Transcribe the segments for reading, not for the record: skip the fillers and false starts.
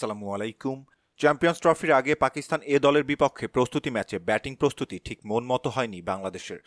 আসসালামু আলাইকুম। চ্যাম্পিয়ন্স ট্রফির আগে পাকিস্তান এ দলের বিপক্ষে প্রস্তুতি ম্যাচে ব্যাটিং প্রস্তুতি ঠিক মন মতো হয়নি বাংলাদেশের।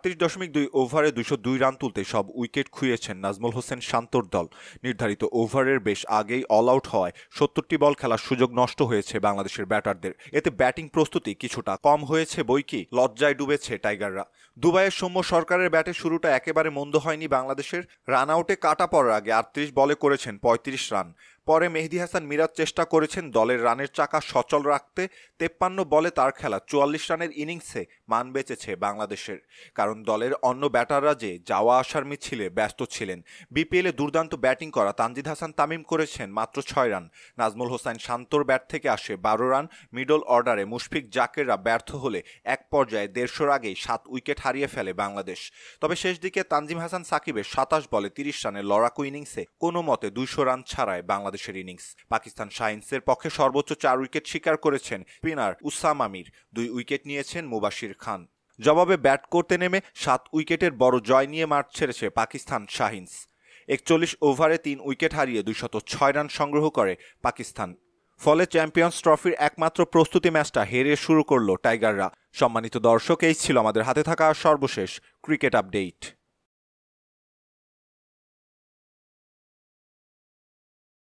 ৩৮.২ ওভারে ২০২ রান তুলতে সব উইকেট খুইয়েছেন নাজমুল হোসেন শান্তর দল। নির্ধারিত ওভারের বেশ আগেই অল আউট হওয়ায় ৭০টি বল খেলার সুযোগ নষ্ট হয়েছে বাংলাদেশের ব্যাটারদের। এতে ব্যাটিং প্রস্তুতি কিছুটা কম হয়েছে বৈকি লজ্জায় ডুবেছে টাইগাররা। দুবাইয়ের সৌম্য সরকারের ব্যাটে শুরুটা একেবারে মন্দ হয়নি বাংলাদেশের। রান আউটে কাটা পড়ার আগে ৩৮ বলে করেছেন ৩৫ রান। পরে মেহেদী হাসান মিরাজ চেষ্টা করেছেন দলের রানের চাকা সচল রাখতে। ৫৩ বলে তার খেলা ৪৪ রানের ইনিংসে মান বেঁচেছে বাংলাদেশের, কারণ দলের অন্য ব্যাটাররা যে যাওয়া আসার মিছিলে ব্যস্ত ছিলেন। বিপিএলে দুর্দান্ত ব্যাটিং করা তানজিদ হাসান তামিম করেছেন মাত্র ৬ রান। নাজমুল হোসেন শান্তর ব্যাট থেকে আসে ১২ রান। মিডল অর্ডারে মুশফিক জাকেররা ব্যর্থ হলে এক পর্যায়ে ১৫০ আগেই ৭ উইকেট হারিয়ে ফেলে বাংলাদেশ। তবে শেষ দিকে তানজিম হাসান সাকিবের ২৭ বলে ৩০ রানের লড়াকু ইনিংসে কোনো মতে ২০০ রান ছাড়ায় বাংলাদেশের ইনিংস। পাকিস্তান শাহিনসের পক্ষে সর্বোচ্চ ৪ উইকেট শিকার করেছেন স্পিনার উসামা মির, ২ উইকেট নিয়েছেন মুবাশির খান। জবাবে ব্যাট করতে নেমে ৭ উইকেটের বড় জয় নিয়ে মাঠ ছেড়েছে পাকিস্তান শাহিনস। ৪১ ওভারে ৩ উইকেট হারিয়ে ২০৬ রান সংগ্রহ করে পাকিস্তান। ফলে চ্যাম্পিয়ন্স ট্রফির একমাত্র প্রস্তুতি ম্যাচটা হেরে শুরু করল টাইগাররা। সম্মানিত দর্শক, এই ছিল আমাদের হাতে থাকা সর্বশেষ ক্রিকেট আপডেট।